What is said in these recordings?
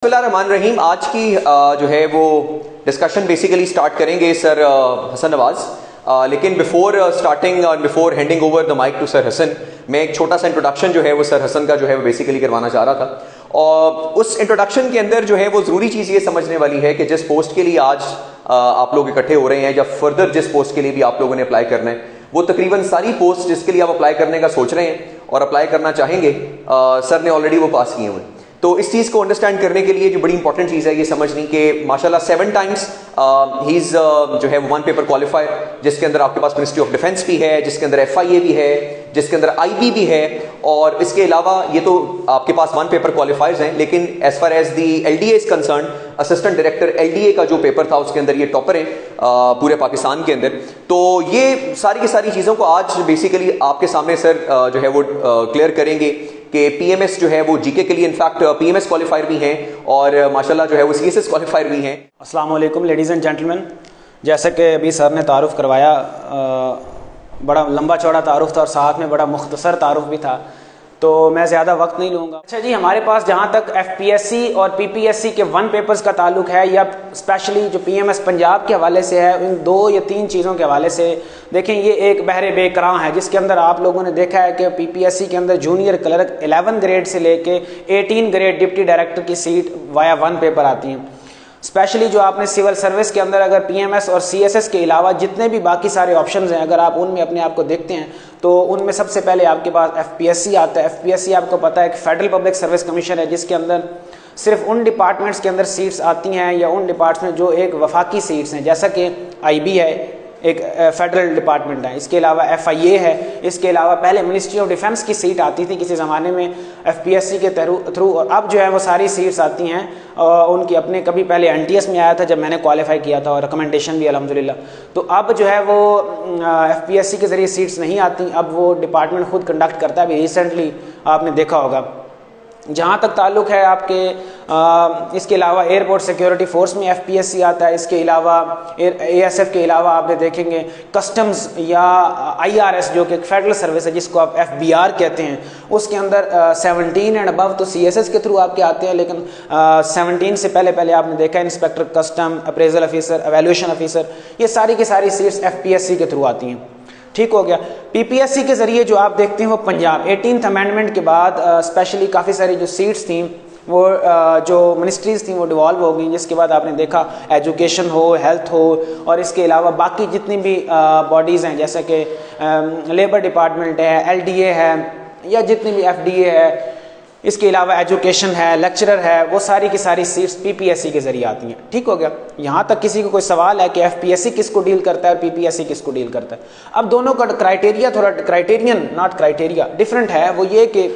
बिस्मिल्लाहिर्रहमानिर्रहीम। आज की जो है वो डिस्कशन बेसिकली स्टार्ट करेंगे सर हसन नवाज। लेकिन बिफोर स्टार्टिंग और before handing over the mic to sir Hasan, मैं एक छोटा सा इंट्रोडक्शन जो है वो सर हसन का जो है वो बेसिकली करवाना चाह रहा था। और उस इंट्रोडक्शन के अंदर जो है वो ज़रूरी चीज़ ये समझने वाली है कि जिस पोस्ट के लिए आज आप लोग इकट्ठे हो रहे हैं या फर्दर जिस पोस्ट के लिए भी आप लोगों ने अप्लाई करना है, वो तकरीबन सारी पोस्ट जिसके लिए आप अप्लाई करने का सोच रहे हैं और अप्लाई करना चाहेंगे, सर ने ऑलरेडी वो पास किए हुए हैं। तो इस चीज़ को अंडरस्टैंड करने के लिए जो बड़ी इंपॉर्टेंट चीज़ है ये समझनी कि माशाल्लाह 7 टाइम्स ही इज़ जो है वन पेपर क्वालिफायर, जिसके अंदर आपके पास मिनिस्ट्री ऑफ डिफेंस भी है, जिसके अंदर FIA भी है, जिसके अंदर IB भी है, और इसके अलावा ये तो आपके पास वन पेपर क्वालिफायर्स हैं। लेकिन as far as the LDA is concern, assistant director LDA का जो पेपर था उसके अंदर ये टॉपर है पूरे पाकिस्तान के अंदर। तो ये सारी की सारी चीज़ों को आज बेसिकली आपके सामने सर जो है वो क्लियर करेंगे कि PMS जो है वो GK के लिए इनफैक्ट PMS क्वालिफायर भी हैं और माशाल्लाह जो है वो CSS क्वालिफायर भी हैं। अस्सलाम वालेकुम लेडीज़ एंड जेंटलमैन, जैसे कि अभी सर ने तारुफ करवाया, बड़ा लंबा चौड़ा तारुफ था और साथ में बड़ा मुख्तसर तारुफ भी था, तो मैं ज़्यादा वक्त नहीं लूँगा। अच्छा जी, हमारे पास जहाँ तक FPSC और PPSC के वन पेपर्स का ताल्लुक है या स्पेशली जो PMS पंजाब के हवाले से है, इन 2 या 3 चीज़ों के हवाले से देखें, ये एक बहरे बेकरां है जिसके अंदर आप लोगों ने देखा है कि PPSC के अंदर जूनियर क्लर्क 11 ग्रेड से लेके 18 ग्रेड डिप्टी डायरेक्टर की सीट वाया वन पेपर आती हैं। स्पेशली जो आपने सिविल सर्विस के अंदर अगर PMS और CSS के अलावा जितने भी बाकी सारे ऑप्शंस हैं, अगर आप उनमें अपने आप को देखते हैं तो उनमें सबसे पहले आपके पास FPSC आता है। FPSC आपको पता है कि फेडरल पब्लिक सर्विस कमीशन है, जिसके अंदर सिर्फ उन डिपार्टमेंट्स के अंदर सीट्स आती हैं या उन डिपार्टमेंट जो एक वफाकी सीट्स हैं, जैसा कि IB है, एक फेडरल डिपार्टमेंट है, इसके अलावा FIA है, इसके अलावा पहले मिनिस्ट्री ऑफ डिफेंस की सीट आती थी किसी ज़माने में FPSC के थ्रू, और अब जो है वो सारी सीट्स आती हैं उनकी अपने। कभी पहले NTS में आया था जब मैंने क्वालिफाई किया था और रिकमेंडेशन भी अल्हम्दुलिल्लाह। तो अब जो है वो FPSC के ज़रिए सीट्स नहीं आती, अब वो डिपार्टमेंट खुद कंडक्ट करता है। अभी रिसेंटली आपने देखा होगा। जहाँ तक ताल्लुक़ है आपके इसके अलावा एयरपोर्ट सिक्योरिटी फोर्स में FPSC आता है, इसके अलावा ASF के अलावा आपने देखेंगे कस्टम्स या IRS जो कि फेडरल सर्विस है जिसको आप FBR कहते हैं, उसके अंदर 17 एंड अबव तो CSS के थ्रू आपके आते हैं, लेकिन 17 से पहले आपने देखा inspector custom, appraisal officer, evaluation officer, ये सारी की सारी सीट्स FPSC के थ्रू आती हैं। ठीक हो गया। PPSC के ज़रिए जो आप देखते हैं वो पंजाब 18th अमेंडमेंट के बाद स्पेशली काफ़ी सारी जो सीट्स थी वो जो मिनिस्ट्रीज़ थी वो डिवॉल्व हो गई, जिसके बाद आपने देखा एजुकेशन हो, हेल्थ हो, और इसके अलावा बाकी जितनी भी बॉडीज़ हैं जैसे कि लेबर डिपार्टमेंट है, LDA है, या जितनी भी FDA है, इसके अलावा एजुकेशन है, लेक्चरर है, वो सारी की सारी सीट्स PPSC के जरिए आती हैं। ठीक हो गया। यहाँ तक किसी को कोई सवाल है कि FPSC किसको डील करता है और PPSC किसको डील करता है? अब दोनों का क्राइटेरिया थोड़ा, क्राइटेरियन नॉट क्राइटेरिया डिफरेंट है। वो ये कि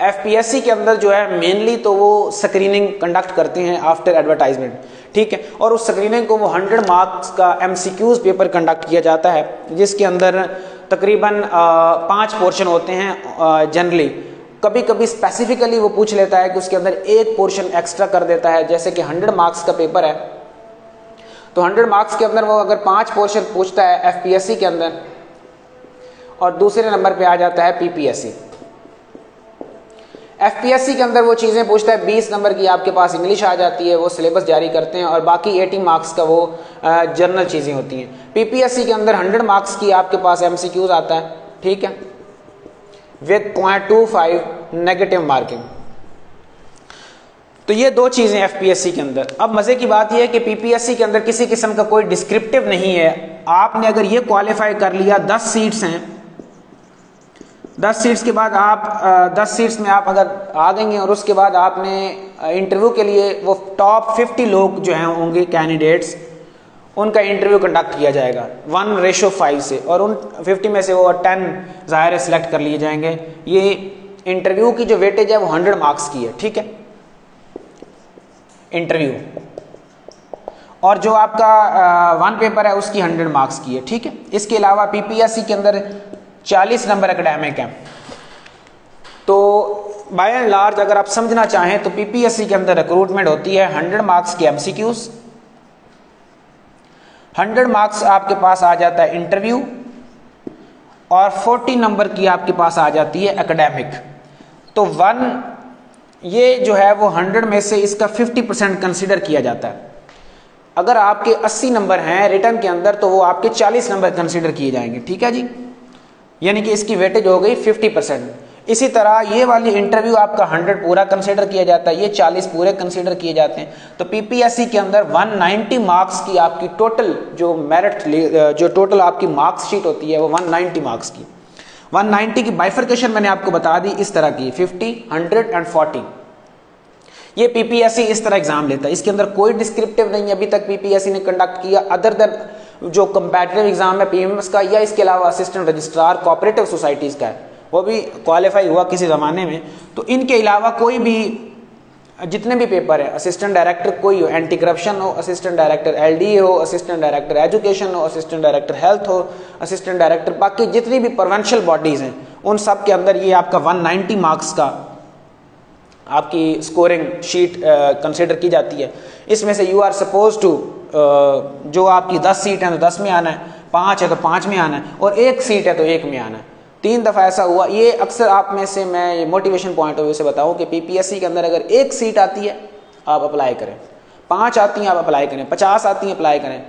FPSC के अंदर जो है मेनली तो वो स्क्रीनिंग कंडक्ट करते हैं आफ्टर एडवर्टाइजमेंट, ठीक है, और उस स्क्रीनिंग को वो 100 मार्क्स का MCQs पेपर कंडक्ट किया जाता है, जिसके अंदर तकरीबन 5 पोर्शन होते हैं जनरली। कभी कभी स्पेसिफिकली वो पूछ लेता है कि उसके अंदर एक पोर्शन एक्स्ट्रा कर देता है, जैसे कि 100 मार्क्स का पेपर है तो 100 मार्क्स के अंदर वो अगर 5 पोर्शन पूछता है FPSC के अंदर, और दूसरे नंबर पे आ जाता है PPSC। FPSC के अंदर वो चीज़ें पूछता है, 20 नंबर की आपके पास इंग्लिश आ जाती है, वो सिलेबस जारी करते हैं, और बाकी 80 मार्क्स का वो जनरल चीज़ें होती हैं। PPSC के अंदर 100 मार्क्स की आपके पास MCQs आता है, ठीक है, विद 0.25 नेगेटिव मार्किंग। तो ये 2 चीजें FPSC के अंदर। अब मजे की बात यह है कि PPSC के अंदर किसी किस्म का कोई डिस्क्रिप्टिव नहीं है। आपने अगर ये क्वालिफाई कर लिया, 10 सीट्स हैं, 10 सीट्स के बाद आप 10 सीट्स में आप अगर आ गए और उसके बाद आपने इंटरव्यू के लिए वो टॉप 50 लोग जो हैं होंगे कैंडिडेट्स, उनका इंटरव्यू कंडक्ट किया जाएगा 1:5 से, और उन 50 में से वो 10 ज़ाहिर है सिलेक्ट कर लिए जाएंगे। ये इंटरव्यू की जो वेटेज है वो 100 मार्क्स की है, ठीक है, इंटरव्यू, और जो आपका वन पेपर है उसकी 100 मार्क्स की है, ठीक है। इसके अलावा PPSC के अंदर 40 नंबर एकेडमिक है। तो बाय एंड लार्ज अगर आप समझना चाहें तो PPSC के अंदर रिक्रूटमेंट होती है 100 मार्क्स की MCQs, 100 मार्क्स आपके पास आ जाता है इंटरव्यू, और 40 नंबर की आपके पास आ जाती है एकेडमिक। तो ये जो है वो 100 में से इसका 50% कंसिडर किया जाता है। अगर आपके 80 नंबर हैं रिटर्न के अंदर तो वो आपके 40 नंबर कंसिडर किए जाएंगे, ठीक है जी, यानी कि इसकी वेटेज हो गई 50%। इसी तरह ये वाली इंटरव्यू आपका 100 पूरा कंसीडर किया जाता है, ये 40 पूरे कंसीडर किए जाते हैं। तो पीपीएससी के अंदर 190 मार्क्स की आपकी टोटल जो मेरिट जो टोटल आपकी मार्क्स शीट होती है वो 190 मार्क्स की। 190 की बाइफर्केशन मैंने आपको बता दी इस तरह की 50, 100 एंड 40। ये पीपीएससी इस तरह एग्जाम लेता है, इसके अंदर कोई डिस्क्रिप्टिव नहीं अभी तक पीपीएससी ने कंडक्ट किया अदर देन जो कंपैटिटिव एग्जाम है पीएमएस का, या इसके अलावा असिस्टेंट रजिस्ट्रार कोऑपरेटिव सोसाइटीज का है, वो भी क्वालिफाई हुआ किसी ज़माने में। तो इनके अलावा कोई भी जितने भी पेपर है, असिस्टेंट डायरेक्टर कोई हो, एंटी करप्शन हो, असिस्टेंट डायरेक्टर एलडीए हो, असिस्टेंट डायरेक्टर एजुकेशन हो, असिस्टेंट डायरेक्टर हेल्थ हो, असिस्टेंट डायरेक्टर बाकी जितनी भी प्रोविंशियल बॉडीज़ हैं उन सब के अंदर ये आपका 190 मार्क्स का आपकी स्कोरिंग शीट कंसिडर की जाती है। इसमें से यू आर सपोज टू जो आपकी 10 सीट है तो 10 में आना है, 5 है तो 5 में आना है, और 1 सीट है तो 1 में आना है। 3 दफ़ा ऐसा हुआ। ये अक्सर आप में से मैं ये मोटिवेशन पॉइंट ऑफ व्यू से बताऊं कि पीपीएससी के अंदर अगर 1 सीट आती है आप अप्लाई करें, 5 आती हैं आप अप्लाई करें, 50 आती हैं अप्लाई करें।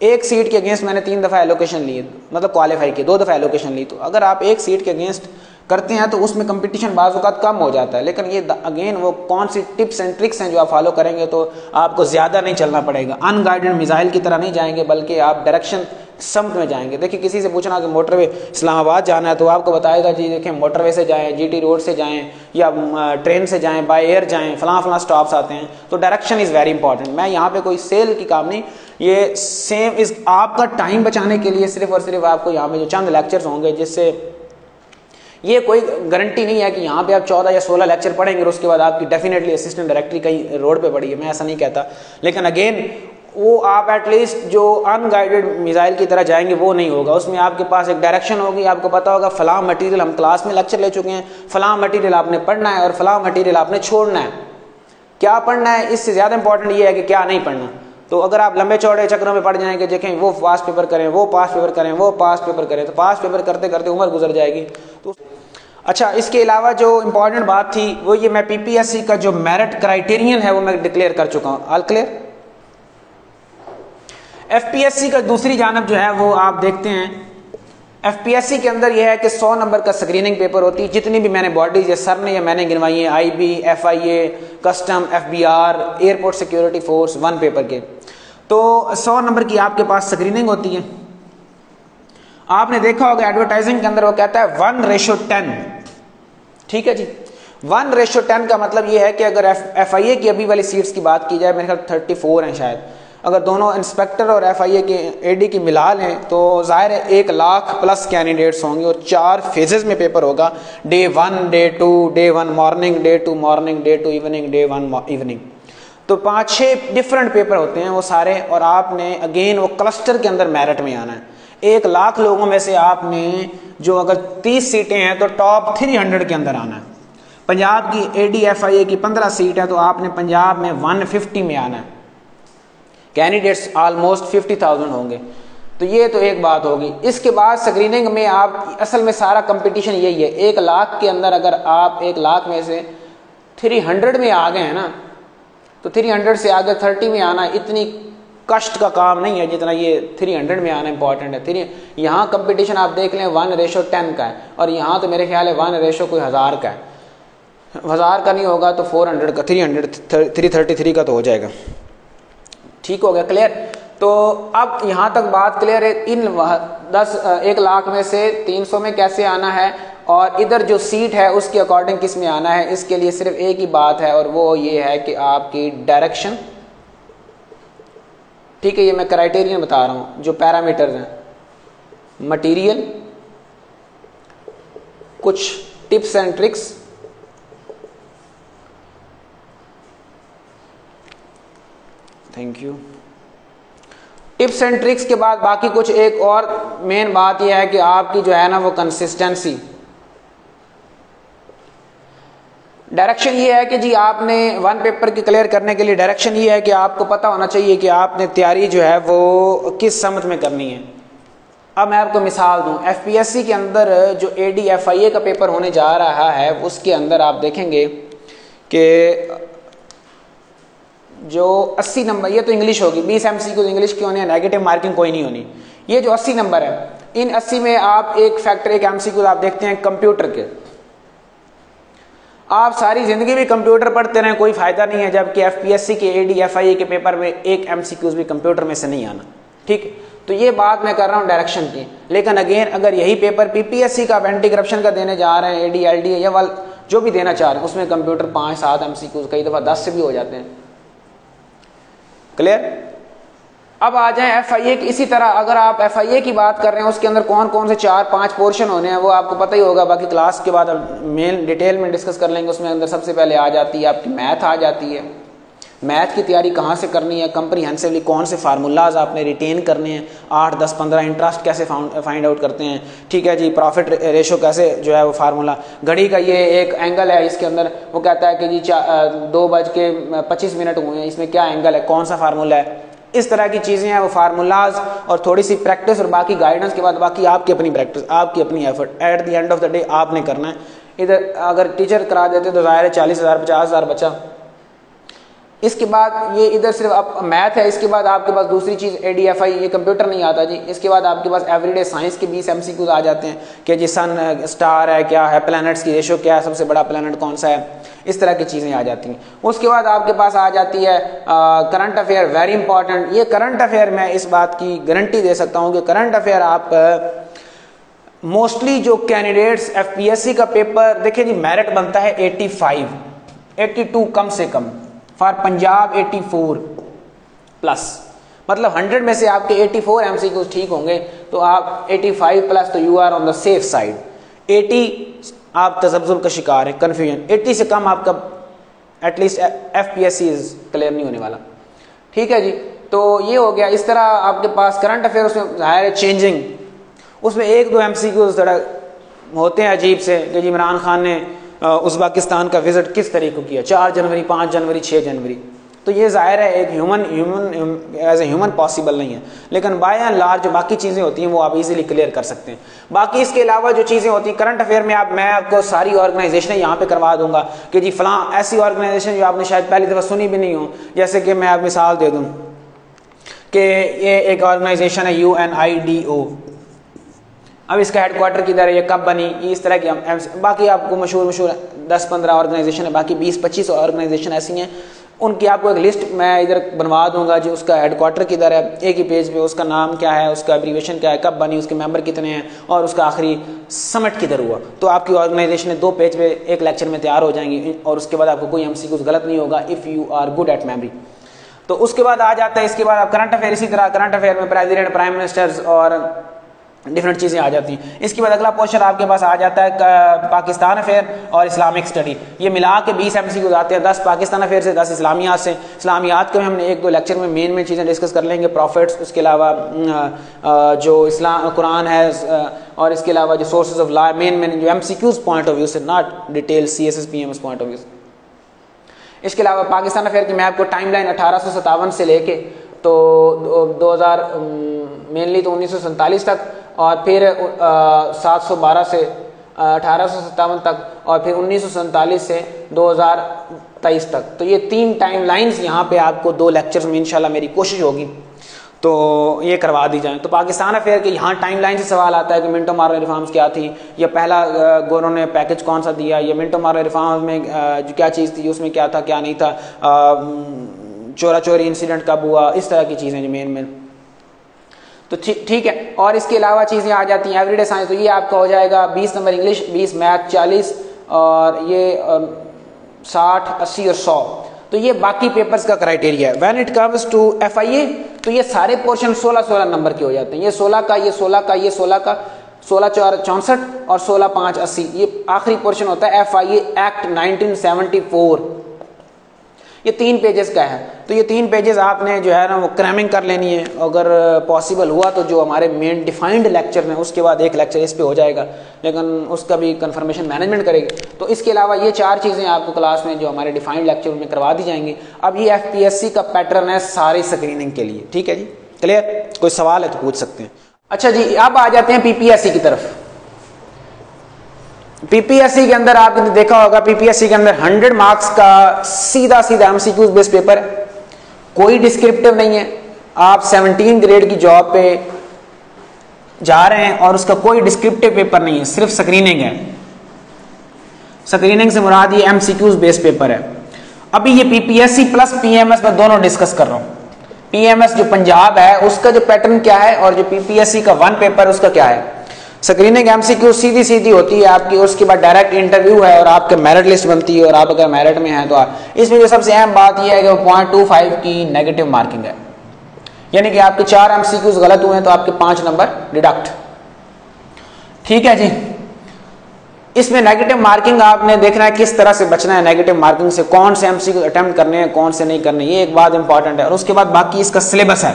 1 सीट के अगेंस्ट मैंने 3 दफ़ा एलोकेशन ली, मतलब क्वालिफाई किए, 2 दफ़ा एलोकेशन ली। तो अगर आप 1 सीट के अगेंस्ट करते हैं तो उसमें कंपटीशन बाज़ औक़ात कम हो जाता है। लेकिन ये अगेन वो कौन सी टिप्स एंड ट्रिक्स हैं जो आप फॉलो करेंगे तो आपको ज़्यादा नहीं चलना पड़ेगा, अनगाइडेड मिसाइल की तरह नहीं जाएंगे, बल्कि आप डायरेक्शन समत में जाएंगे। देखिए किसी से पूछना कि मोटरवे इस्लामाबाद जाना है तो आपको बताएगा जी देखें मोटरवे से जाएं, जीटी रोड से जाएं, या ट्रेन से जाएं, बाय एयर जाएं, फलां स्टॉप्स आते हैं। तो डायरेक्शन इज़ वेरी इंपॉर्टेंट। मैं यहाँ पे कोई सेल की काम नहीं, ये सेम इस आपका टाइम बचाने के लिए सिर्फ और सिर्फ आपको यहाँ पे जो चंद लेक्चर्स होंगे, जिससे ये कोई गारंटी नहीं है कि यहाँ पे आप 14 या 16 लेक्चर पढ़ेंगे और उसके बाद आपकी डेफिनेटली असिस्टेंट डायरेक्टरी कहीं रोड पे पड़ी है, मैं ऐसा नहीं कहता। लेकिन अगेन वो आप एटलीस्ट जो अनगाइडेड मिसाइल की तरह जाएंगे वो नहीं होगा। उसमें आपके पास एक डायरेक्शन होगी, आपको पता होगा फलां मटेरियल हम क्लास में लेक्चर ले चुके हैं, फलां मटेरियल आपने पढ़ना है और फलां मटेरियल आपने छोड़ना है। क्या पढ़ना है इससे ज़्यादा इंपॉर्टेंट ये है कि क्या नहीं पढ़ना। तो अगर आप लंबे चौड़े चक्रों में पढ़ जाएंगे, देखें वो पास पेपर करें, वो पास पेपर करें, वो पास पेपर करें, तो पास पेपर करते करते उम्र गुजर जाएगी। तो अच्छा, इसके अलावा जो इम्पॉर्टेंट बात थी वो ये मैं पीपीएससी का जो मेरिट क्राइटेरियन है वो मैं डिक्लेयर कर चुका हूँ। All clear. एफपीएससी का दूसरी जानब जो है वो आप देखते हैं, एफपीएससी के अंदर यह है कि 100 नंबर का स्क्रीनिंग पेपर होती है। जितनी भी मैंने बॉडीज या सर ने या मैंने गिनवाई है, IB, FIA, custom, FBR, airport security force, 1 paper के, तो 100 नंबर की आपके पास स्क्रीनिंग होती है। आपने देखा होगा एडवर्टाइजिंग के अंदर वो कहता है 1:10, ठीक है जी। 1:10 का मतलब ये है कि अगर एफआईए की अभी वाली सीट्स की बात की जाए, मेरे ख्याल 34 हैं शायद, अगर दोनों इंस्पेक्टर और एफआईए के एडी की मिला लें तो ज़ाहिर है 1 लाख प्लस कैंडिडेट्स होंगे और 4 फेजेस में पेपर होगा। Day 1, day 2, day 1 morning, day 2 morning, day 2 evening, day 1 evening. तो 5-6 डिफरेंट पेपर होते हैं वो सारे, और आपने अगेन वो क्लस्टर के अंदर मेरिट में आना है। 1 लाख लोगों में से आपने जो अगर 30 सीटें हैं तो टॉप 300 के अंदर आना है। पंजाब की एडीएफआईए की 15 सीट है तो आपने पंजाब में 150 में आना है। कैंडिडेट्स ऑलमोस्ट 50,000 होंगे। तो ये तो एक बात होगी। इसके बाद स्क्रीनिंग में आप असल में सारा कंपटीशन यही है। 1 लाख के अंदर अगर आप 1 लाख में से 300 में आ गए हैं ना, तो 300 से आगे 30 में आना इतनी कष्ट का काम नहीं है जितना ये 300 में आना इंपॉर्टेंट है। यहाँ कंपटीशन आप देख लें 1:10 का है, और यहाँ तो मेरे ख्याल है 1 कोई 1000 का है। 1000 का नहीं होगा तो 400 का, 333 का तो हो जाएगा। ठीक हो गया, क्लियर। तो अब यहाँ तक बात क्लियर है। इन 1 लाख में से 300 में कैसे आना है और इधर जो सीट है उसके अकॉर्डिंग किस में आना है, इसके लिए सिर्फ एक ही बात है और वो ये है कि आपकी डायरेक्शन, ठीक है। ये मैं क्राइटेरियन बता रहा हूँ, जो पैरामीटर्स हैं, मटेरियल, कुछ tips and tricks, thank you. Tips and tricks के बाद बाकी कुछ एक और मेन बात यह है कि आपकी जो है ना वो कंसिस्टेंसी। डायरेक्शन ये है कि जी आपने 1 पेपर की क्लियर करने के लिए डायरेक्शन ये है कि आपको पता होना चाहिए कि आपने तैयारी जो है वो किस समत में करनी है। अब मैं आपको मिसाल दूं, एफपीएससी के अंदर जो एडीएफआईए का पेपर होने जा रहा है उसके अंदर आप देखेंगे कि जो 80 नंबर, ये तो इंग्लिश होगी, 20 MCQ इंग्लिश की होनी है, नेगेटिव मार्किंग कोई नहीं होनी। ये जो 80 नंबर है, इन 80 में आप एक फैक्टर, एक MCQ आप देखते हैं कंप्यूटर के। आप सारी जिंदगी भी कंप्यूटर पढ़ते रहें, कोई फायदा नहीं है, जबकि FPSC के AD FIA के पेपर में एक MCQ भी कंप्यूटर में से नहीं आना। ठीक, तो ये बात मैं कर रहा हूँ डायरेक्शन की। लेकिन अगेन अगर यही पेपर PPSC का एंटी करप्शन का देने जा रहे हैं, AD LD या वाल जो भी देना चाह रहे हैं, उसमें कंप्यूटर 5-7 MCQ, कई दफा 10 से भी हो जाते हैं। क्लियर? अब आ जाएं FIA की। इसी तरह अगर आप FIA की बात कर रहे हैं, उसके अंदर कौन कौन से 4-5 पोर्शन होने हैं वो आपको पता ही होगा, बाकी क्लास के बाद मेन डिटेल में डिस्कस कर लेंगे। उसमें अंदर सबसे पहले आ जाती है आपकी मैथ आ जाती है। मैथ की तैयारी कहाँ से करनी है, कंप्रीहेंसिवली कौन से फार्मूलाज आपने रिटेन करने हैं, 8, 10, 15 इंटरेस्ट कैसे फाइंड आउट करते हैं, ठीक है जी, प्रॉफिट रेशो कैसे जो है वो फार्मूला, घड़ी का ये एक एंगल है, इसके अंदर वो कहता है कि जी 2:25 हुए हैं, इसमें क्या एंगल है, कौन सा फार्मूला है, इस तरह की चीज़ें हैं। वो फार्मूलाज और थोड़ी सी प्रैक्टिस और बाकी गाइडेंस के बाद बाकी आपकी अपनी प्रैक्टिस, आपकी अपनी effort, eight the end of the day आपने करना है। इधर अगर टीचर करा देते तो ज़ाहिर है 40,000 50,000 बचा। इसके बाद ये इधर सिर्फ आप मैथ है, इसके बाद आपके पास दूसरी चीज़ ADFI, ये कंप्यूटर नहीं आता जी। इसके बाद आपके पास एवरीडे साइंस के 20 MCQ आ जाते हैं कि जी सन स्टार है, क्या है, प्लैनेट्स की रेशो क्या है, सबसे बड़ा प्लैनेट कौन सा है, इस तरह की चीज़ें आ जाती हैं। उसके बाद आपके पास आ जाती है करंट अफेयर, वेरी इंपॉर्टेंट। ये करंट अफेयर मैं इस बात की गारंटी दे सकता हूँ कि करंट अफेयर आप मोस्टली जो कैंडिडेट्स FPSC का पेपर देखिए जी, मेरिट बनता है 85, 82 कम से कम, फॉर पंजाब 84 प्लस, मतलब 100 में से आपके 84 MCQ ठीक होंगे तो आप 85 प्लस, तो you are on the safe side. 80 आप तजब्जुब का शिकार है, कन्फ्यूजन, 80 से कम आपका एटलीस्ट FPSC क्लियर नहीं होने वाला। ठीक है जी, तो ये हो गया। इस तरह आपके पास करंट अफेयर, उसमें जाहिर है चेंजिंग, उसमें 1-2 MCQ होते हैं अजीब से कि जी इमरान खान ने उज़्बेकिस्तान का विजिट किस तरीके को किया, 4 जनवरी, 5 जनवरी, 6 जनवरी। तो ये जाहिर है एक एज ए ह्यूमन पॉसिबल नहीं है, लेकिन बाय एंड लार्ज जो बाकी चीज़ें होती हैं वो आप इजीली क्लियर कर सकते हैं। बाकी इसके अलावा जो चीज़ें होती हैं करंट अफेयर में, मैं आपको सारी ऑर्गेनाइजेशन यहाँ पे करवा दूंगा कि जी फलां ऐसी ऑर्गेनाइजेशन जो आपने शायद पहली दफ़ा सुनी भी नहीं हो। जैसे कि मैं आप मिसाल दे दूँ कि ये एक ऑर्गेनाइजेशन है UNIDO, अब इसका हेडक्वार्टर किधर है, ये कब बनी, ये इस तरह की बाकी आपको मशहूर 10-15 ऑर्गेनाइजेशन है, बाकी 20-25 ऑर्गेनाइजेशन ऐसी हैं। उनकी आपको एक लिस्ट मैं इधर बनवा दूंगा जी, उसका हेडक्वार्टर किधर है, एक ही पेज पे उसका नाम क्या है, उसका एब्रीविएशन क्या है, कब बनी, उसके मेंबर कितने हैं और उसका आखिरी समिट किधर हुआ। तो आपकी ऑर्गेनाइजेशन 2 पेज पे एक लेक्चर में तैयार हो जाएंगी और उसके बाद आपको कोई MCQ गलत नहीं होगा if you are good at memory. तो उसके बाद आ जाता है, इसके बाद आप करंट अफेयर, इसी तरह करंट अफेयर में प्रेसिडेंट, प्राइम मिनिस्टर्स और डिफरेंट चीज़ें आ जाती हैं। इसके बाद अगला पोर्शन आपके पास आ जाता है पाकिस्तान अफेयर और इस्लामिक स्टडी। ये मिला के 20 MCQ आते हैं, 10 पाकिस्तान अफेयर से, 10 इस्लामियात से। इस्लामियात के हमने 1-2 लेक्चर में मेन चीज़ें डिस्कस कर लेंगे, प्रॉफिट्स, उसके अलावा जो इस्लाम कुरान है और इसके अलावा जो सोर्सेज ऑफ लॉ, मेन जो MCQs पॉइंट ऑफ व्यू से, not detail CSS PMS point of view से। इसके अलावा पाकिस्तान अफेयर की मैं आपको टाइमलाइन 1857 से लेके तो 2000 मेनली तो 1947 तक और फिर 712 से 1857 तक और फिर 1947 से 2023 तक। तो ये 3 टाइम लाइन्स यहाँ पे आपको 2 लेक्चर्स में इंशाल्लाह मेरी कोशिश होगी तो ये करवा दी जाए। तो पाकिस्तान अफेयर के यहाँ टाइम लाइन से सवाल आता है कि मिंटो मारो रिफॉर्म्स क्या थी, या पहला गवर्नर ने पैकेज कौन सा दिया, या मिंटो मारो रिफॉर्म्स में जो क्या चीज़ थी, उसमें क्या था क्या नहीं था, चोरा चोरी इंसिडेंट कब हुआ, इस तरह की चीज़ें मेन। तो ठीक है। और इसके अलावा चीज़ें आ जाती हैं एवरीडे साइंस, तो ये आपका हो जाएगा 20 नंबर इंग्लिश, 20 मैथ, 40 और ये 60, 80 और 100। तो ये बाकी पेपर्स का क्राइटेरिया है। When it comes to FIA तो ये सारे पोर्शन 16-16 नंबर के हो जाते हैं। ये 16 का, ये 16 का, ये 16 का, 16-4 64 और 16-5 80। ये आखिरी पोर्शन होता है FIA एक्ट 1974। ये 3 पेजेस का है। तो ये 3 पेजेस आपने जो है ना वो क्रैमिंग कर लेनी है। अगर पॉसिबल हुआ तो जो हमारे मेन डिफाइंड लेक्चर में उसके बाद एक लेक्चर इस पे हो जाएगा, लेकिन उसका भी कंफर्मेशन मैनेजमेंट करेगी। तो इसके अलावा ये 4 चीज़ें आपको क्लास में जो हमारे डिफाइंड लेक्चर में करवा दी जाएंगी। अब ये FPSC का पैटर्न है सारी स्क्रीनिंग के लिए। ठीक है जी, क्लियर? कोई सवाल है तो पूछ सकते हैं। अच्छा जी, अब आ जाते हैं PPSC की तरफ। पीपीएससी के अंदर आपने देखा होगा, पीपीएससी के अंदर 100 मार्क्स का सीधा सीधा एमसीक्यूज बेस्ड पेपर है, कोई डिस्क्रिप्टिव नहीं है। आप 17 ग्रेड की जॉब पे जा रहे हैं और उसका कोई डिस्क्रिप्टिव पेपर नहीं है, सिर्फ स्क्रीनिंग है। स्क्रीनिंग से मुराद ये एमसीक्यूज बेस्ड पेपर है। अभी ये पीपीएससी प्लस पीएमएस में दोनों डिस्कस कर रहा हूं। पीएमएस जो पंजाब है उसका जो पैटर्न क्या है और जो पीपीएससी का वन पेपर उसका क्या है। स्क्रीनिंग एमसीक्यू सीधी सीधी होती है आपकी, उसके बाद डायरेक्ट इंटरव्यू है और आपके मेरिट लिस्ट बनती है और आप अगर मेरिट में हैं तो इसमें जो सबसे अहम बात यह है कि 0.25 की नेगेटिव मार्किंग है, यानी कि आपके 4 एमसीक्यूज गलत हुए हैं तो आपके 5 नंबर डिडक्ट। ठीक है जी। इसमें नेगेटिव मार्किंग आपने देखना है किस तरह से बचना है नेगेटिव मार्किंग से, कौन से एमसीक्यू अटेम्प्ट करने हैं कौन से नहीं करने, ये एक बात इंपॉर्टेंट है। और उसके बाद बाकी इसका सिलेबस है।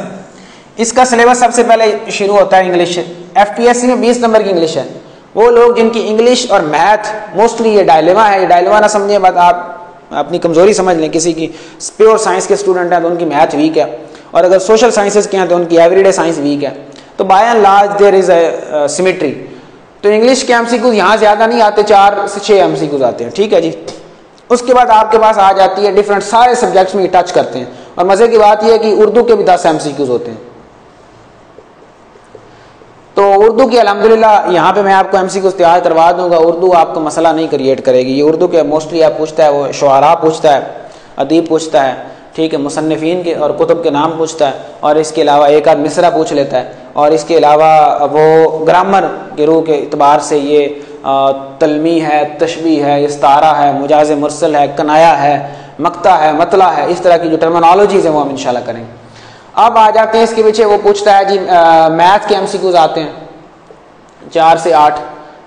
इसका सिलेबस सबसे पहले शुरू होता है इंग्लिश। एफपीएससी में 20 नंबर की इंग्लिश है। वो लोग जिनकी इंग्लिश और मैथ मोस्टली ये डायलेमा है, ये डायलेमा ना समझे बात, आप अपनी कमजोरी समझ लें। किसी की प्योर साइंस के स्टूडेंट हैं तो उनकी मैथ वीक है, और अगर सोशल साइंसेज के हैं तो उनकी एवरीडे साइंस वीक है। तो by and large there is a symmetry. तो इंग्लिश के एमसीक्यूज यहाँ ज्यादा नहीं आते, 4 से 6 एमसीक्यूज आते हैं। ठीक है जी। उसके बाद आपके पास आ जाती है डिफरेंट सारे सब्जेक्ट्स में टच करते हैं। और मजे की बात यह है कि उर्दू के भी 10 एमसीक्यूज होते हैं। तो उर्दू की अल्हम्दुलिल्लाह यहाँ पे मैं आपको एमसीक्यूज तैयार करवा दूंगा। उर्दू आपको मसला नहीं क्रिएट करेगी। ये उर्दू के मोस्टली आप पूछता है, वो शुआरा पूछता है, अदीब पूछता है, ठीक है, मुसन्निफीन के और कुतुब के नाम पूछता है, और इसके अलावा एक आध मिसरा पूछ लेता है, और इसके अलावा वो ग्रामर के रूह के इतबार से ये तलमी है, तशबी है, इस्तारा है, मुजाज मुरसल है, कनाया है, मक्ता है, मतला है, इस तरह की जो टर्मिनोलॉजीज है वो हम इंशाल्लाह करेंगे। अब आ जाते हैं इसके पीछे, वो पूछता है जी मैथ के एमसीक्यूज आते हैं 4 से 8।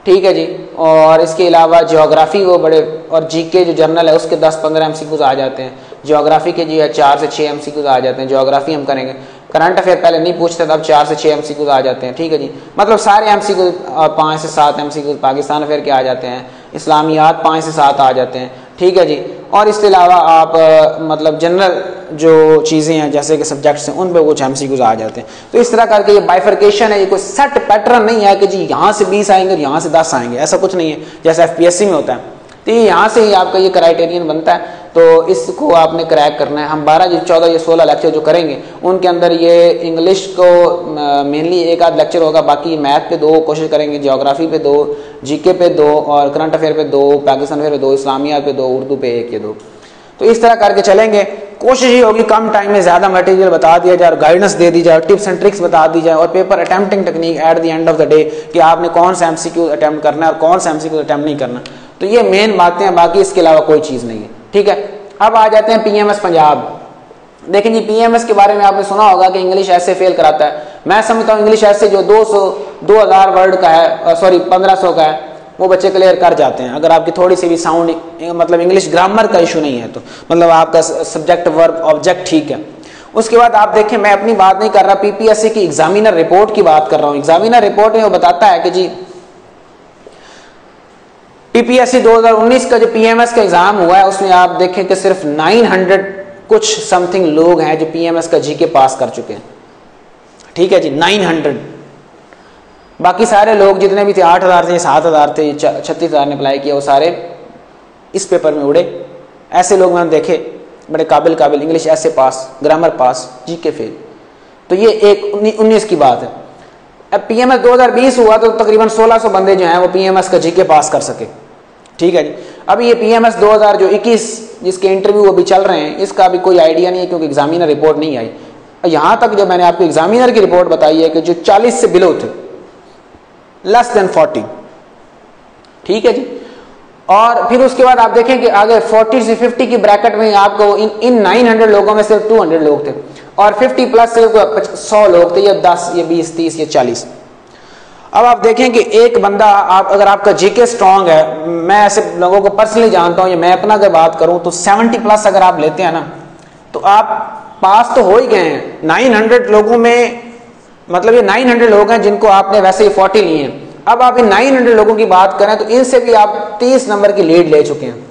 ठीक है जी। और इसके अलावा ज्योग्राफी वो बड़े, और जीके जो जर्नल है उसके 10-15 एमसीक्यूज आ जाते हैं। ज्योग्राफी के जी 4 से 6 एमसीक्यूज आ जाते हैं। ज्योग्राफी हम करेंगे। करंट अफेयर पहले नहीं पूछते, तब 4 से 6 एमसीक्यूज आ जाते हैं। ठीक है जी। मतलब सारे एमसीक्यूज 5 से 7 एमसीक्यूज पाकिस्तान अफेयर के आ जाते हैं। इस्लामियात 5 से 7 आ जाते हैं। ठीक है जी। और इसके अलावा आप मतलब जनरल जो चीज़ें हैं जैसे कि सब्जेक्ट्स हैं उन पे कुछ एमसीक्यूज आ जाते हैं। तो इस तरह करके ये बाइफर्केशन है, ये कोई सेट पैटर्न नहीं है कि जी यहाँ से 20 आएंगे और यहाँ से 10 आएंगे, ऐसा कुछ नहीं है जैसे एफपीएससी में होता है। तो ये यहाँ से ही आपका ये क्राइटेरियन बनता है। तो इसको आपने क्रैक करना है। हम 12 या 14 या 16 लेक्चर जो करेंगे उनके अंदर ये इंग्लिश को मेनली एक आध लेक्चर होगा, बाकी मैथ पे 2 कोशिश करेंगे, ज्योग्राफी पे 2, जीके पे 2, और करंट अफेयर पे 2, पाकिस्तान अफेयर पे 2, इस्लामियात पे 2, उर्दू पे 1 या 2। तो इस तरह करके चलेंगे। कोशिश ही होगी कम टाइम में ज़्यादा मटेरियल बता दिया जाए और गाइडेंस दे दी जाए, टिप्स एंड ट्रिक्स बता दी जाए, और paper attempting technique eight the end of the day कि आपने कौन सा एमसीक्यू अटेम्प्ट करना है और कौन सा एमसीक्यू अटेम्प्ट नहीं करना। तो ये मेन बातें हैं, बाकी इसके अलावा कोई चीज़ नहीं है। ठीक है। अब आ जाते हैं पीएमएस पंजाब। देखें जी, पीएमएस के बारे में आपने सुना होगा कि इंग्लिश ऐसे फेल कराता है। मैं समझता हूँ इंग्लिश ऐसे जो 2000 वर्ड का है, सॉरी 1500 का है, वो बच्चे क्लियर कर जाते हैं अगर आपकी थोड़ी सी भी साउंड, मतलब इंग्लिश ग्रामर का इशू नहीं है तो, मतलब आपका सब्जेक्ट वर्ब ऑब्जेक्ट ठीक है। उसके बाद आप देखें, मैं अपनी बात नहीं कर रहा, पीपीएससी की एग्जामिनर रिपोर्ट की बात कर रहा हूँ। एग्जामिनर रिपोर्ट में वो बताता है कि जी पीपीएससी 2019 का जो पीएमएस का एग्जाम हुआ है उसमें आप देखें कि सिर्फ 900 कुछ समथिंग लोग हैं जो पीएमएस का जीके पास कर चुके हैं। ठीक है जी, 900। बाकी सारे लोग जितने भी थे 8000 थे, 7000 थे, 36,000 ने अप्लाई किया, वो सारे इस पेपर में उड़े। ऐसे लोग मैंने देखे बड़े काबिल इंग्लिश ऐसे पास, ग्रामर पास, जीके फेल। तो ये एक 19 की बात है। अब पीएमएस 2020 हुआ तो तकरीबन 1600 बंदे जो हैं वो पीएमएस का जीके पास कर सके। ठीक है जी। अभी ये पीएमएस 2021 जिसके इंटरव्यू अभी चल रहे हैं, इसका अभी कोई आइडिया नहीं है क्योंकि एग्जामिनर रिपोर्ट नहीं आई। यहाँ तक जब मैंने आपको एग्जामिनर की रिपोर्ट बताई है कि जो 40 से बिलो थे, लेस देन 40। ठीक है जी। और फिर उसके बाद आप देखें कि आगे 40 से 50 की ब्रैकेट में आपको इन 900 लोगों में सिर्फ 200 लोग थे, और 50 प्लस सिर्फ 100 लोग थे, या 10 या 20 30 या 40। अब आप देखें कि एक बंदा, आप अगर आपका जीके स्ट्रांग है, मैं ऐसे लोगों को पर्सनली जानता हूं, या मैं अपना अगर बात करूं तो 70 प्लस अगर आप लेते हैं ना तो आप पास तो हो ही गए हैं 900 लोगों में। मतलब ये 900 लोग हैं जिनको आपने वैसे ही 40 लिए हैं। अब आप इन 900 लोगों की बात करें तो इनसे भी आप 30 नंबर की लीड ले चुके हैं।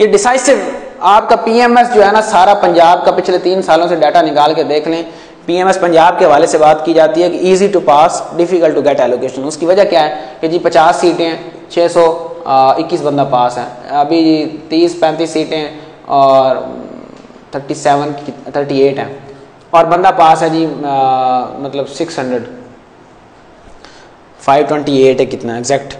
ये डिसाइसिव आपका पीएमएस जो है ना, सारा पंजाब का पिछले 3 सालों से डाटा निकाल के देख लें। पीएमएस पंजाब के हवाले से बात की जाती है कि easy to pass, difficult to get allocation. उसकी वजह क्या है कि जी 50 सीटें हैं, 621 बंदा पास है। अभी 30-35 सीटें और 38 हैं और बंदा पास है जी मतलब 528 है कितना एग्जैक्ट।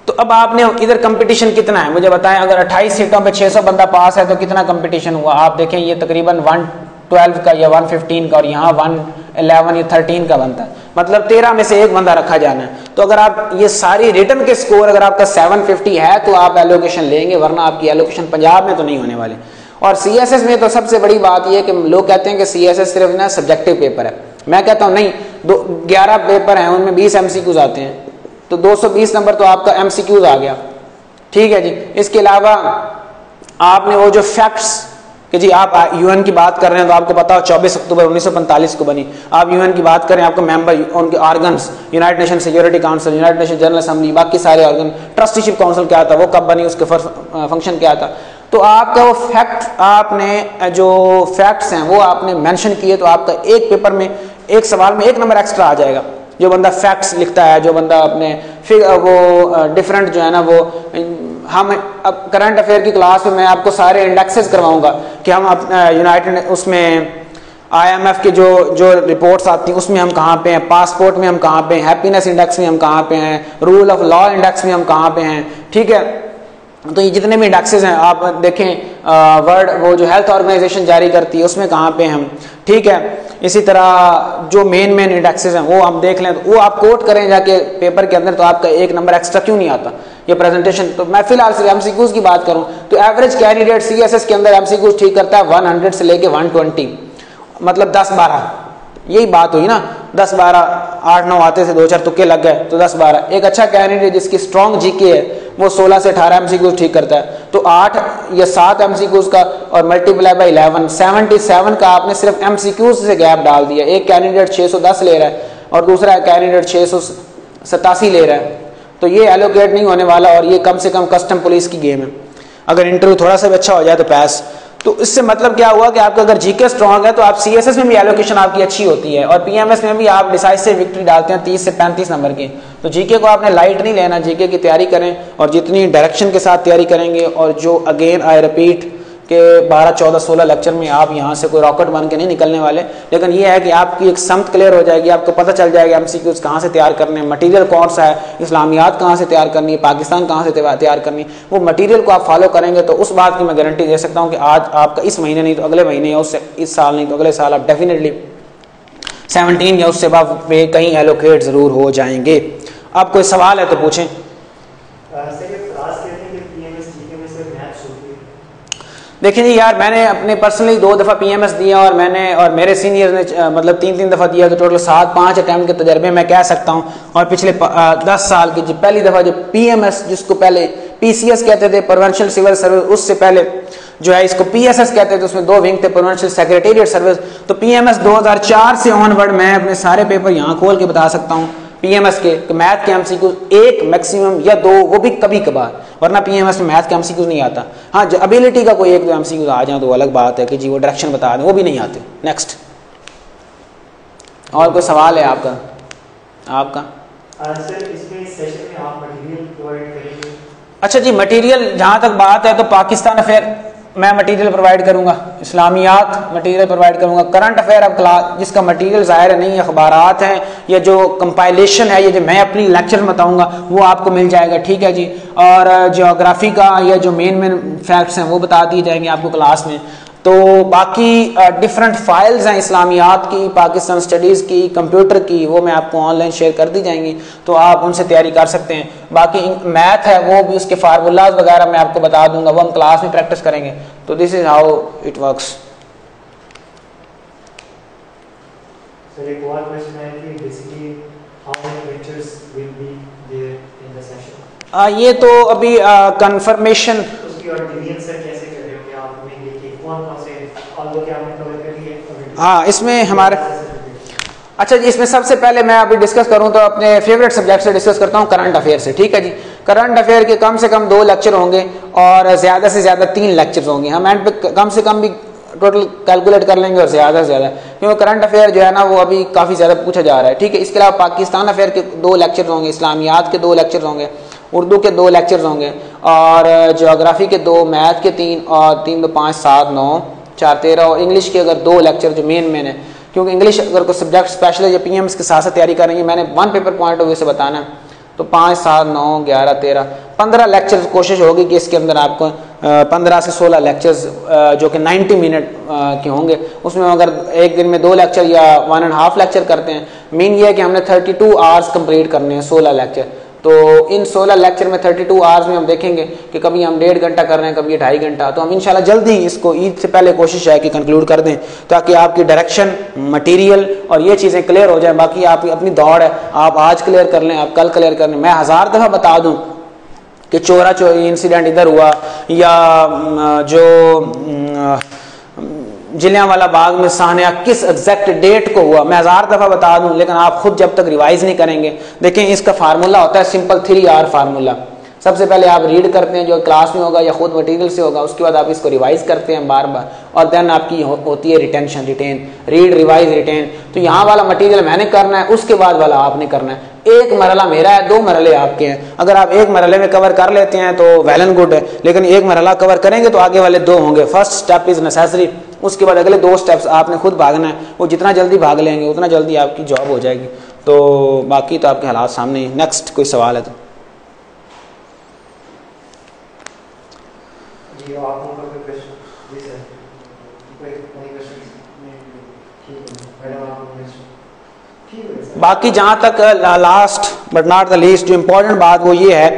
तो अब आपने इधर कंपटीशन कितना है मुझे बताएं। अगर 28 सीटों पे 600 बंदा पास है तो कितना कंपटीशन हुआ आप देखें। ये तकरीबन 112 का या 115 का और यहाँ 111 या 13 का बनता है, मतलब 13 में से एक बंदा रखा जाना है। तो अगर आप ये सारी रिटर्न के स्कोर अगर आपका 750 है तो आप एलोकेशन लेंगे, वरना आपकी एलोकेशन पंजाब में तो नहीं होने वाले। और CSS में तो सबसे बड़ी बात यह कि लोग कहते हैं कि CSS सिर्फ ना सब्जेक्टिव पेपर है। मैं कहता हूँ नहीं, 11 पेपर हैं उनमें 20 MCQs आते हैं, तो 220 नंबर तो आपका MCQs आ गया, ठीक है जी। इसके अलावा आपने वो जो फैक्ट्स कि जी आप UN की बात कर रहे हैं तो आपको पता हो 24 अक्टूबर 1945 को बनी। आप UN की बात करें, आपको मेंबर उनके organs, United nation security council, United nation general assembly, बाकी सारे ऑर्गन, ट्रस्टीशिप काउंसिल क्या था, वो कब बनी, उसके फंक्शन क्या था। तो आपका वो फैक्ट, आपने जो फैक्ट्स हैं वो आपने मेंशन किए तो आपका एक पेपर में एक सवाल में 1 नंबर एक्स्ट्रा आ जाएगा। जो बंदा फैक्ट्स लिखता है, जो बंदा अपने फिर वो डिफरेंट जो है ना वो, हम अब करंट अफेयर की क्लास में मैं आपको सारे इंडेक्सेस करवाऊंगा कि हम यूनाइटेड उसमें IMF के जो रिपोर्ट्स आती हैं उसमें हम कहाँ पे हैं, पासपोर्ट में हम कहाँ पे हैं, हैप्पीनेस इंडेक्स में हम कहाँ पे हैं, रूल ऑफ लॉ इंडेक्स में हम कहाँ पे हैं, ठीक है। तो ये जितने भी इंडेक्सेस हैं आप देखें, वर्ल्ड वो जो हेल्थ ऑर्गेनाइजेशन जारी करती है उसमें कहाँ पे हम, ठीक है। इसी तरह जो मेन इंडेक्सेस हैं वो हम देख लें, तो वो आप कोट करें जाके पेपर के अंदर, तो आपका 1 नंबर एक्स्ट्रा क्यों नहीं आता ये प्रेजेंटेशन। तो मैं फिलहाल सिर्फ MCQs की बात करूं तो एवरेज कैंडिडेट CSS के अंदर MCQs ठीक करता है 100 से लेके 120, मतलब 10-12, यही बात हुई ना, 10-12, 8-9 आते से 2-4 तुक्के लग गए तो 10-12। एक अच्छा कैंडिडेट जिसकी स्ट्रॉन्ग GK है वो 16 से 18 MCQs ठीक करता है, तो 8 या 7 MCQs का और मल्टीप्लाई बाई 11, 77 का आपने सिर्फ MCQs से गैप डाल दिया। एक कैंडिडेट 610 ले रहा है और दूसरा कैंडिडेट 687 ले रहा है, तो ये एलोकेट नहीं होने वाला और ये कम से कम कस्टम पुलिस की गेम है। अगर इंटरव्यू थोड़ा सा भी अच्छा हो जाए तो पास। तो इससे मतलब क्या हुआ कि आपका अगर GK स्ट्रॉन्ग है तो आप CSS में भी एलोकेशन आपकी अच्छी होती है और PMS में भी आप डिसाइसिव विक्ट्री डालते हैं 30 से 35 नंबर की। तो GK को आपने लाइट नहीं लेना, GK की तैयारी करें और जितनी डायरेक्शन के साथ तैयारी करेंगे और जो अगेन आई रिपीट के 12, 14, 16 लेक्चर में आप यहाँ से कोई रॉकेट बन के नहीं निकलने वाले, लेकिन ये है कि आपकी एक समत क्लियर हो जाएगी, आपको पता चल जाएगा MCQs कहाँ से तैयार करने हैं, मटीरियल कौन सा है, इस्लामियात कहाँ से तैयार करनी है, पाकिस्तान कहाँ से तैयार करनी है, वो मटीरियल को आप फॉलो करेंगे तो उस बात की मैं गारंटी दे सकता हूँ कि आज आपका इस महीने नहीं तो अगले महीने या उससे इस साल नहीं तो अगले साल आप डेफिनेटली 17 या उससे बाद पे कहीं एलोकेट ज़रूर हो जाएंगे। अब कोई सवाल है तो पूछें। देखिए जी यार, मैंने अपने पर्सनली 2 दफ़ा PMS दिया और मैंने और मेरे सीनियर ने मतलब 3 दफ़ा दिया, तो टोटल 7-5 अटैम्प्ट के तजर्बे मैं कह सकता हूँ। और पिछले 10 साल की जो पहली दफ़ा जो PMS, जिसको पहले PCS कहते थे, प्रोविंशियल सिविल सर्विस, उससे पहले जो है इसको PSS कहते थे, उसमें 2 विंग थे, प्रोविंशियल सेक्रेटेरिएट सर्विस। तो PMS 2004 से ऑनवर्ड मैं अपने सारे पेपर यहाँ खोल के बता सकता हूँ PMS के मैथ के MCQs 1 मैक्सिमम या 2, वो भी कभी कभार, वरना PMS में मैथ के MCQs नहीं आता। हाँ, जो एबिलिटी का कोई 1-2 MCQs आ जाए तो अलग बात है कि जी वो डायरेक्शन बता दें, वो भी नहीं आते। नेक्स्ट, और कोई सवाल है आपका? सर, इसमें सेशन में आप मटेरियल प्रोवाइड करेंगे? अच्छा जी, मटेरियल जहाँ तक बात है तो पाकिस्तान अफेयर मैं मटेरियल प्रोवाइड करूंगा, इस्लामियात मटेरियल प्रोवाइड करूंगा, करंट अफेयर अब क्लास जिसका मटेरियल ज़ाहिर नहीं है, अखबारात हैं या जो कंपाइलेशन है, ये जो मैं अपनी लेक्चर में बताऊंगा वो आपको मिल जाएगा, ठीक है जी। और ज्योग्राफी का या जो मेन फैक्ट्स हैं वो बता दिए जाएंगे आपको क्लास में। तो बाकी डिफरेंट फाइल्स हैं इस्लामियात की, पाकिस्तान स्टडीज़ की, कंप्यूटर की, वो मैं आपको ऑनलाइन शेयर कर दी जाएंगी, तो आप उनसे तैयारी कर सकते हैं। बाकी मैथ है वो भी, उसके फार्मूलाज वगैरह मैं आपको बता दूंगा, वो हम क्लास में प्रैक्टिस करेंगे। तो this is how it works. Sir, एक और क्वेश्चन है कि basically how many lectures will be there in the session? ये तो अभी कंफर्मेशन उसकी और डिवीजन सर कैसे कर रहे हो कि आप में ये कौन से ऑल्दो कि आपने कवर कर लिए? हाँ, इसमें हमारे अच्छा जी, इसमें सबसे पहले मैं अभी डिस्कस करूं तो अपने फेवरेट सब्जेक्ट से डिस्कस करता हूं, करंट अफेयर से, ठीक है जी। करंट अफेयर के कम से कम 2 लेक्चर होंगे और ज़्यादा से ज़्यादा 3 लेक्चर्स होंगे। हम एंड पे कम से कम भी टोटल कैलकुलेट कर लेंगे और ज़्यादा से ज़्यादा, क्योंकि करंट अफेयर जो है ना वो अभी काफ़ी ज़्यादा पूछा जा रहा है, ठीक है। इसके अलावा पाकिस्तान अफेयर के 2 लेक्चर होंगे, इस्लामियात के 2 लेक्चर होंगे उर्दू के 2 लेक्चर्स होंगे और ज्योग्राफी के 2, मैथ के 3 और 3 2 5 7 9 4 13 और इंग्लिश के अगर 2 लेक्चर जो मेन है, क्योंकि इंग्लिश अगर कोई सब्जेक्ट स्पेशल या पीएम्स के साथ तैयारी करेंगे, मैंने 1 पेपर पॉइंट ऑफ व्यू से बताना है, तो 5 7 9 11 13 15 लेक्चर्स कोशिश होगी कि इसके अंदर आपको 15 से 16 लेक्चर्स जो कि 90 मिनट के होंगे, उसमें अगर एक दिन में 2 लेक्चर या 1.5 लेक्चर करते हैं, मीन ये है कि हमने 32 आवर्स कंप्लीट करने हैं 16 लेक्चर। तो इन 16 लेक्चर में 32 आवर्स में हम देखेंगे कि कभी हम 1.5 घंटा कर रहे हैं, कभी 2.5 घंटा। तो हम इंशाल्लाह जल्दी इसको ईद से पहले कोशिश है कि कंक्लूड कर दें, ताकि आपकी डायरेक्शन, मटेरियल और ये चीज़ें क्लियर हो जाए। बाकी आपकी अपनी दौड़ है, आप आज क्लियर कर लें, आप कल क्लियर कर लें। मैं 1000 दफ़ा बता दूँ कि चोरा चोरी इंसिडेंट इधर हुआ या जो जलियांवाला बाग में सान्या किस एग्जैक्ट डेट को हुआ, मैं 1000 दफ़ा बता दूं, लेकिन आप खुद जब तक रिवाइज नहीं करेंगे, देखें इसका फार्मूला होता है सिंपल 3R फार्मूला। सबसे पहले आप रीड करते हैं जो क्लास में होगा या खुद मटेरियल से होगा, उसके बाद आप इसको रिवाइज करते हैं बार बार, और देन आपकी होती है retention, retain, read, revise, retain. तो यहाँ वाला मटेरियल मैंने करना है, उसके बाद वाला आपने करना है। एक मरला मेरा है, 2 मरले आपके हैं। अगर आप एक मरले में कवर कर लेते हैं तो वेल एंड गुड है, लेकिन एक मरला कवर करेंगे तो आगे वाले 2 होंगे। फर्स्ट स्टेप इज नेसेसरी, उसके बाद अगले 2 स्टेप्स आपने खुद भागना है। वो जितना जल्दी भाग लेंगे उतना जल्दी आपकी जॉब हो जाएगी। तो बाकी तो आपके हालात सामने। नेक्स्ट कोई सवाल है तो जी, आप लोगों का कोई क्वेश्चन? जी सर, कोई क्वेश्चन? मैडम आप क्वेश्चन? बाकी जहाँ तक last but not the least जो इम्पोर्टेंट बात वो ये है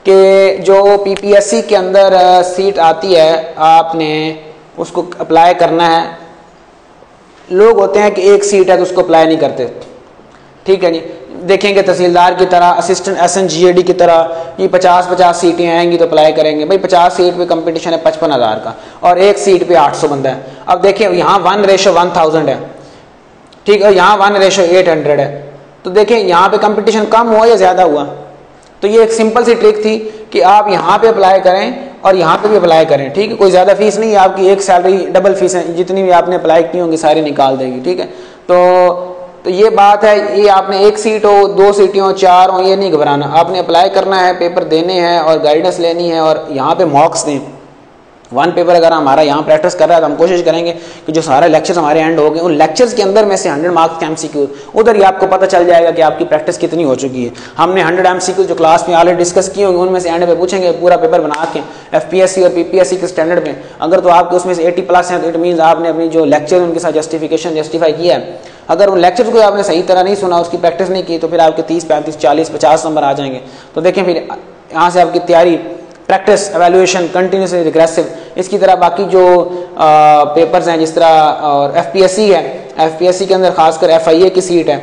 कि जो पीपीएससी के अंदर सीट आती है, आपने उसको अप्लाई करना है। लोग होते हैं कि एक सीट है तो उसको अप्लाई नहीं करते, ठीक है जी। देखेंगे तहसीलदार की तरह, असिस्टेंट SNGAD की तरह ये 50-50 सीटें आएंगी तो अप्लाई करेंगे। भाई 50 सीट पे कंपटीशन है 55,000 का और एक सीट पे 800 बंदा है। अब देखिए यहाँ 1:1000 है, ठीक है, यहाँ 1:800 है। तो देखें यहाँ पे कंपटीशन कम हुआ या ज़्यादा हुआ। तो ये एक सिंपल सी ट्रिक थी कि आप यहाँ पे अप्लाई करें और यहाँ पे भी अप्लाई करें, ठीक है। कोई ज़्यादा फीस नहीं है आपकी, एक सैलरी डबल फीस है, जितनी भी आपने अप्लाई की होंगी सारी निकाल देगी, ठीक है। तो ये बात है, ये आपने एक सीट हो, 2 सीटें हो, 4 हो, ये नहीं घबराना। आपने अप्लाई करना है, पेपर देने हैं और गाइडेंस लेनी है और यहाँ पे मॉक्स दें। 1 पेपर अगर हमारा यहाँ प्रैक्टिस कर रहा है तो हम कोशिश करेंगे कि जो सारे लेक्चर्स हमारे एंड हो गए, उन लेक्चर्स के अंदर में से 100 मार्क्स के MCQ, उधर ही आपको पता चल जाएगा कि आपकी प्रैक्टिस कितनी हो चुकी है। हमने 100 MCQ जो क्लास में ऑलरेडी डिस्कस किए होंगे, उनमें से एंड पे पूछेंगे पूरा पेपर बना के FPSC और PPSC के स्टैंडर्ड में। अगर तो आपके उसमें से 80+ हैं तो इट मीन्स आपने अपनी जो लेक्चर उनके साथ जस्टिफाई किया है। अगर उन लेक्चर्स को आपने सही तरह नहीं सुना, उसकी प्रैक्टिस नहीं की, तो फिर आपके 30 35 40 50 नंबर आ जाएंगे। तो देखें फिर यहाँ से आपकी तैयारी, प्रैक्टिस, एवेल्युएशन, कंटिन्यूसली रिग्रेसिव, इसकी तरह बाकी जो पेपर्स हैं जिस तरह, और FPSC है, FPSC के अंदर खासकर FIA की सीट है।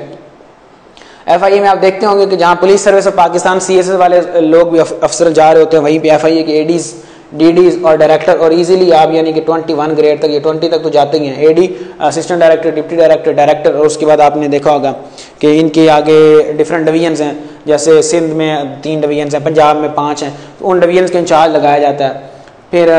FIA में आप देखते होंगे कि जहाँ police service of Pakistan CSS वाले लोग भी अफसर जा रहे होते हैं, वहीं पे FIA के ADs, DDs और डायरेक्टर, और इजीली आप यानी कि 21 ग्रेड तक, ये 20 तक तो जाते ही हैं। AD assistant director, deputy director, director, और उसके बाद आपने देखा होगा कि इनके आगे डिफरेंट डिवीजन्स हैं। जैसे सिंध में 3 डिवीजन्स हैं, पंजाब में 5 हैं, तो उन डिवीजन्स के इंचार्ज लगाया जाता है। फिर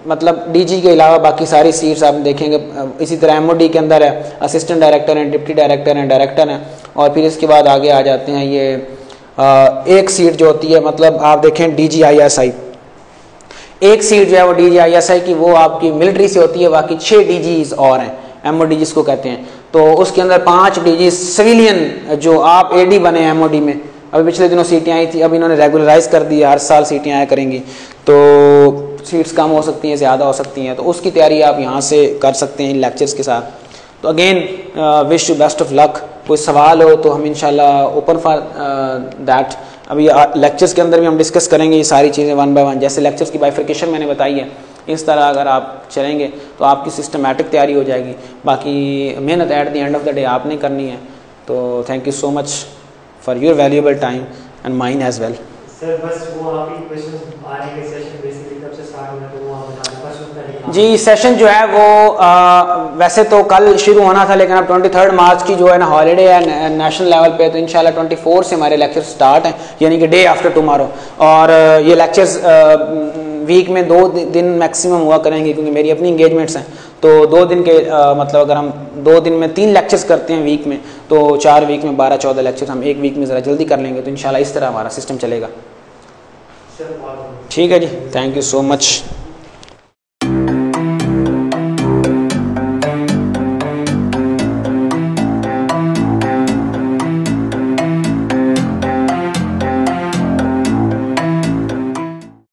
मतलब DG के अलावा बाकी सारी सीट्स आप देखेंगे। इसी तरह MOD के अंदर है, असिस्टेंट डायरेक्टर हैं, डिप्टी डायरेक्टर हैं, डायरेक्टर हैं, और फिर इसके बाद आगे आ जाते हैं ये एक सीट जो होती है, मतलब आप देखें DGISI, एक सीट जो है वो DGISI की वो आपकी मिलिट्री से होती है। बाकी 6 DGs और हैं, MOD जिसको कहते हैं। तो उसके अंदर 5 DG सिविलियन जो आप AD बने हैं MOD में। अभी पिछले दिनों सीटें आई थी, अब इन्होंने रेगुलराइज कर दी है, हर साल सीटें आया करेंगी। तो सीट्स कम हो सकती हैं, ज़्यादा हो सकती हैं, तो उसकी तैयारी आप यहाँ से कर सकते हैं इन लेक्चर्स के साथ। तो again wish you best of luck. कोई सवाल हो तो हम इंशाल्लाह ओपन फॉर दैट। अभी लेक्चर्स के अंदर भी हम डिस्कस करेंगे ये सारी चीज़ें 1 by 1। जैसे लेक्चर्स की बाइफिकेशन मैंने बताई है, इस तरह अगर आप चलेंगे तो आपकी सिस्टमैटिक तैयारी हो जाएगी। बाकी मेहनत at the end of the day आपने करनी है। तो thank you so much for your valuable time and mine as well. Sir बस वो आपकी क्वेश्चन आने के सेशन बेसिकली कब से स्टार्ट होना, तो वो आप बता दें। जी सेशन जो है वो वैसे तो कल शुरू होना था, लेकिन अब 23 मार्च की जो है ना हॉलीडे है नेशनल लेवल पे, तो इंशाल्लाह 24 से हमारे लेक्चर स्टार्ट हैं, यानी कि डे आफ्टर टुमारो। और ये लेक्चर्स वीक में 2 दिन मैक्सिमम हुआ करेंगे, क्योंकि मेरी अपनी इंगेजमेंट्स हैं। तो 2 दिन के मतलब अगर हम 2 दिन में 3 लेक्चर्स करते हैं वीक में, तो 4 वीक में 12-14 लेक्चर्स हम 1 वीक में ज़रा जल्दी कर लेंगे। तो इंशाल्लाह इस तरह हमारा सिस्टम चलेगा। ठीक है जी, थैंक यू सो मच।